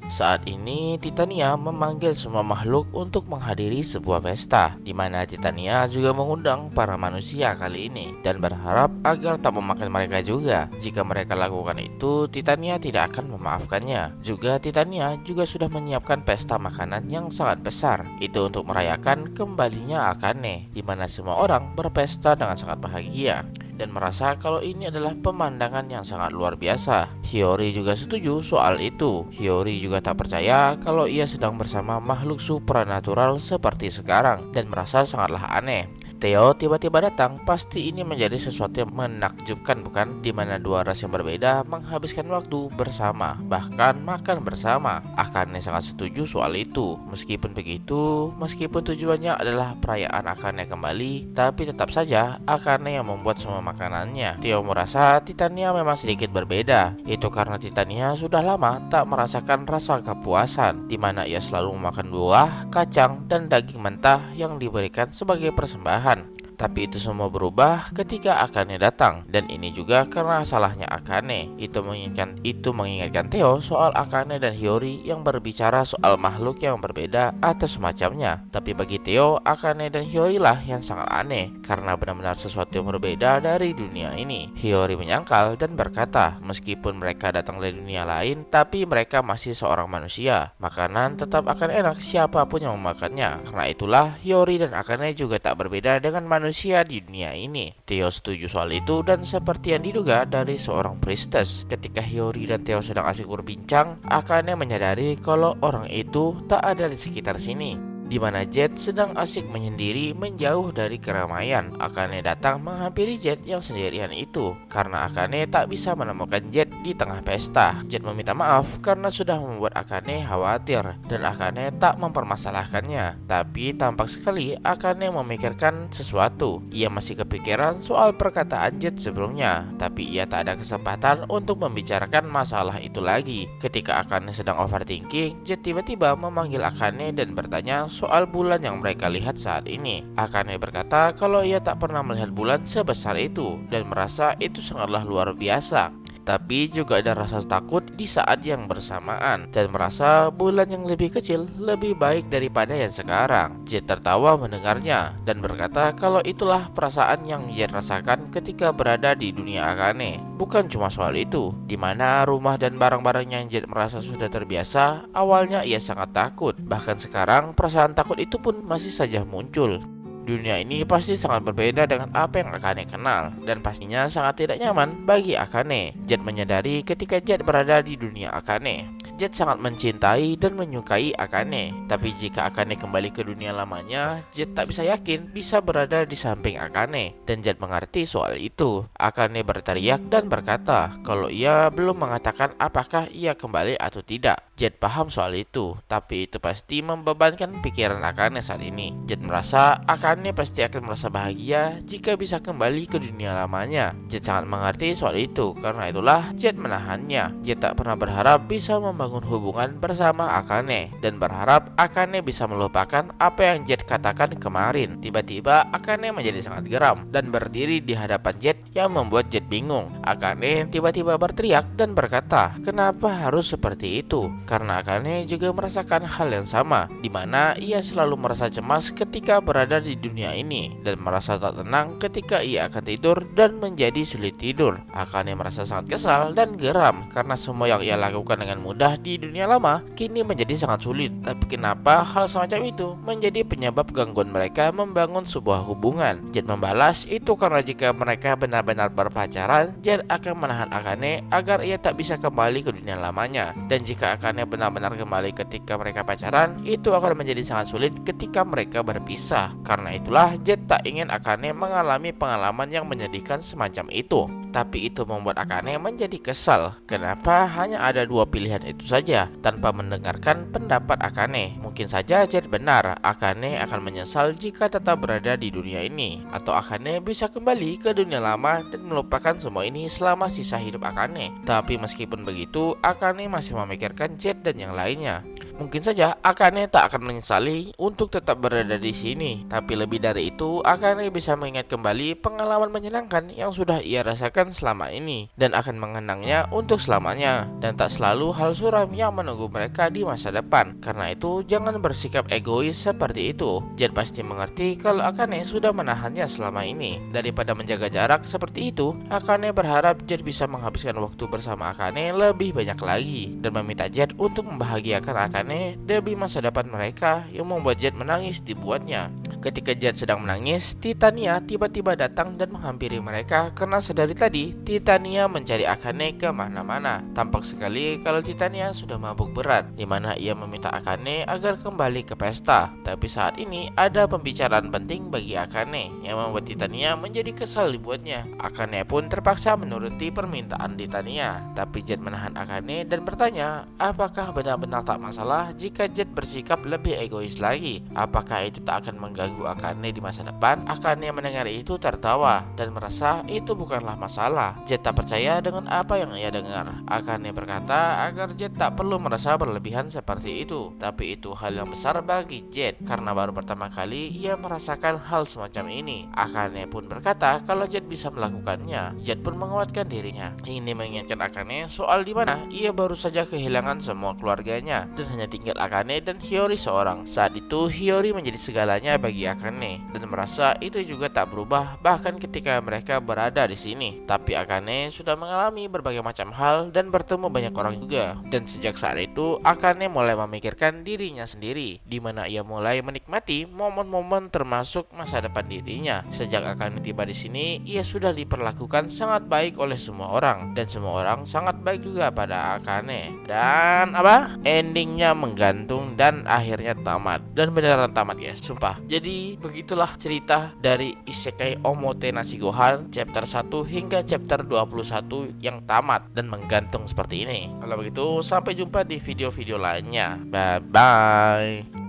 Saat ini Titania memanggil semua makhluk untuk menghadiri sebuah pesta, di mana Titania juga mengundang para manusia kali ini dan berharap agar tak memakan mereka juga. Jika mereka lakukan itu, Titania tidak akan memaafkannya. Juga Titania juga sudah menyiapkan pesta makanan yang sangat besar. Itu untuk merayakan kembalinya Akane, di mana semua orang berpesta dengan sangat bahagia dan merasa kalau ini adalah pemandangan yang sangat luar biasa. Hiyori juga setuju soal itu. Hiyori juga tak percaya kalau ia sedang bersama makhluk supranatural seperti sekarang dan merasa sangatlah aneh. Theo tiba-tiba datang, pasti ini menjadi sesuatu yang menakjubkan bukan? Di mana dua ras yang berbeda menghabiskan waktu bersama, bahkan makan bersama. Akane sangat setuju soal itu. Meskipun begitu, meskipun tujuannya adalah perayaan Akane kembali, tapi tetap saja Akane yang membuat semua makanannya. Theo merasa Titania memang sedikit berbeda. Itu karena Titania sudah lama tak merasakan rasa kepuasan, di mana ia selalu memakan buah, kacang, dan daging mentah yang diberikan sebagai persembahan. Tapi itu semua berubah ketika Akane datang, dan ini juga karena salahnya Akane. Itu mengingatkan Theo soal Akane dan Hiyori yang berbicara soal makhluk yang berbeda atau semacamnya. Tapi bagi Theo, Akane dan Hiyori lah yang sangat aneh karena benar-benar sesuatu yang berbeda dari dunia ini. Hiyori menyangkal dan berkata, meskipun mereka datang dari dunia lain, tapi mereka masih seorang manusia. Makanan tetap akan enak siapapun yang memakannya. Karena itulah Hiyori dan Akane juga tak berbeda dengan manusia di dunia ini. Theo setuju soal itu dan seperti yang diduga dari seorang priestess, ketika Hiyori dan Theo sedang asik berbincang, Akane menyadari kalau orang itu tak ada di sekitar sini. Di mana Jet sedang asik menyendiri menjauh dari keramaian. Akane datang menghampiri Jet yang sendirian itu karena Akane tak bisa menemukan Jet di tengah pesta. Jet meminta maaf karena sudah membuat Akane khawatir dan Akane tak mempermasalahkannya. Tapi tampak sekali Akane memikirkan sesuatu. Ia masih kepikiran soal perkataan Jet sebelumnya, tapi ia tak ada kesempatan untuk membicarakan masalah itu lagi. Ketika Akane sedang overthinking, Jet tiba-tiba memanggil Akane dan bertanya soal bulan yang mereka lihat saat ini. Akane berkata kalau ia tak pernah melihat bulan sebesar itu dan merasa itu sangatlah luar biasa. Tapi juga ada rasa takut di saat yang bersamaan dan merasa bulan yang lebih kecil lebih baik daripada yang sekarang. Jet tertawa mendengarnya dan berkata kalau itulah perasaan yang Jet rasakan ketika berada di dunia Akane. Bukan cuma soal itu, di mana rumah dan barang-barang yang Jet merasa sudah terbiasa, awalnya ia sangat takut. Bahkan sekarang perasaan takut itu pun masih saja muncul. Dunia ini pasti sangat berbeda dengan apa yang Akane kenal, dan pastinya sangat tidak nyaman bagi Akane. Jet menyadari ketika Jet berada di dunia Akane, Jet sangat mencintai dan menyukai Akane. Tapi jika Akane kembali ke dunia lamanya, Jet tak bisa yakin bisa berada di samping Akane. Dan Jet mengerti soal itu. Akane berteriak dan berkata kalau ia belum mengatakan apakah ia kembali atau tidak. Jet paham soal itu, tapi itu pasti membebankan pikiran Akane saat ini. Jet merasa Akane pasti akan merasa bahagia jika bisa kembali ke dunia lamanya. Jet sangat mengerti soal itu, karena itulah Jet menahannya. Jet tak pernah berharap bisa membangun hubungan bersama Akane dan berharap Akane bisa melupakan apa yang Jet katakan kemarin. Tiba-tiba Akane menjadi sangat geram dan berdiri di hadapan Jet yang membuat Jet bingung. Akane tiba-tiba berteriak dan berkata, kenapa harus seperti itu? Karena Akane juga merasakan hal yang sama, di mana ia selalu merasa cemas ketika berada di dunia ini dan merasa tak tenang ketika ia akan tidur dan menjadi sulit tidur. Akane merasa sangat kesal dan geram karena semua yang ia lakukan dengan mudah di dunia lama kini menjadi sangat sulit. Tapi kenapa hal semacam itu menjadi penyebab gangguan mereka membangun sebuah hubungan? Jet membalas, itu karena jika mereka benar-benar berpacaran, Jet akan menahan Akane agar ia tak bisa kembali ke dunia lamanya. Dan jika Akane benar-benar kembali ketika mereka pacaran, itu akan menjadi sangat sulit ketika mereka berpisah. Karena itulah Jet tak ingin Akane mengalami pengalaman yang menyedihkan semacam itu. Tapi itu membuat Akane menjadi kesal. Kenapa hanya ada dua pilihan itu saja tanpa mendengarkan pendapat Akane? Mungkin saja Jet benar, Akane akan menyesal jika tetap berada di dunia ini, atau Akane bisa kembali ke dunia lama dan melupakan semua ini selama sisa hidup Akane. Tapi meskipun begitu, Akane masih memikirkan Jet dan yang lainnya. Mungkin saja Akane tak akan menyesali untuk tetap berada di sini, tapi lebih dari itu, Akane bisa mengingat kembali pengalaman menyenangkan yang sudah ia rasakan selama ini dan akan mengenangnya untuk selamanya, dan tak selalu hal suram yang menunggu mereka di masa depan. Karena itu, jangan bersikap egois seperti itu. Jet pasti mengerti kalau Akane sudah menahannya selama ini. Daripada menjaga jarak seperti itu, Akane berharap Jet bisa menghabiskan waktu bersama Akane lebih banyak lagi dan meminta Jet untuk membahagiakan Akane demi masa depan mereka, yang membuat Jet menangis dibuatnya. Ketika Jet sedang menangis, Titania tiba-tiba datang dan menghampiri mereka karena sedari tadi Titania mencari Akane kemana-mana. Tampak sekali kalau Titania sudah mabuk berat, di mana ia meminta Akane agar kembali ke pesta. Tapi saat ini ada pembicaraan penting bagi Akane yang membuat Titania menjadi kesal dibuatnya. Akane pun terpaksa menuruti permintaan Titania, tapi Jet menahan Akane dan bertanya apakah benar-benar tak masalah jika Jet bersikap lebih egois lagi. Apakah itu tak akan mengganggu Akane di masa depan? Akane mendengar itu tertawa dan merasa itu bukanlah masalah. Jet tak percaya dengan apa yang ia dengar. Akane berkata agar Jet tak perlu merasa berlebihan seperti itu, tapi itu hal yang besar bagi Jet karena baru pertama kali ia merasakan hal semacam ini. Akane pun berkata kalau Jet bisa melakukannya. Jet pun menguatkan dirinya. Ini mengingatkan Akane soal di mana ia baru saja kehilangan semua keluarganya dan hanya tinggal Akane dan Hiyori seorang. Saat itu Hiyori menjadi segalanya bagi Akane dan merasa itu juga tak berubah bahkan ketika mereka berada di sini. Tapi Akane sudah mengalami berbagai macam hal dan bertemu banyak orang juga. Dan sejak saat itu Akane mulai memikirkan dirinya sendiri, di mana ia mulai menikmati momen-momen termasuk masa depan dirinya. Sejak Akane tiba di sini, ia sudah diperlakukan sangat baik oleh semua orang dan semua orang sangat baik juga pada Akane. Dan endingnya menggantung dan akhirnya tamat. Dan beneran tamat guys, sumpah. Jadi begitulah cerita dari Isekai Omotenashi Gohan chapter 1 hingga chapter 21 yang tamat dan menggantung seperti ini. Kalau begitu sampai jumpa di video-video lainnya. Bye bye.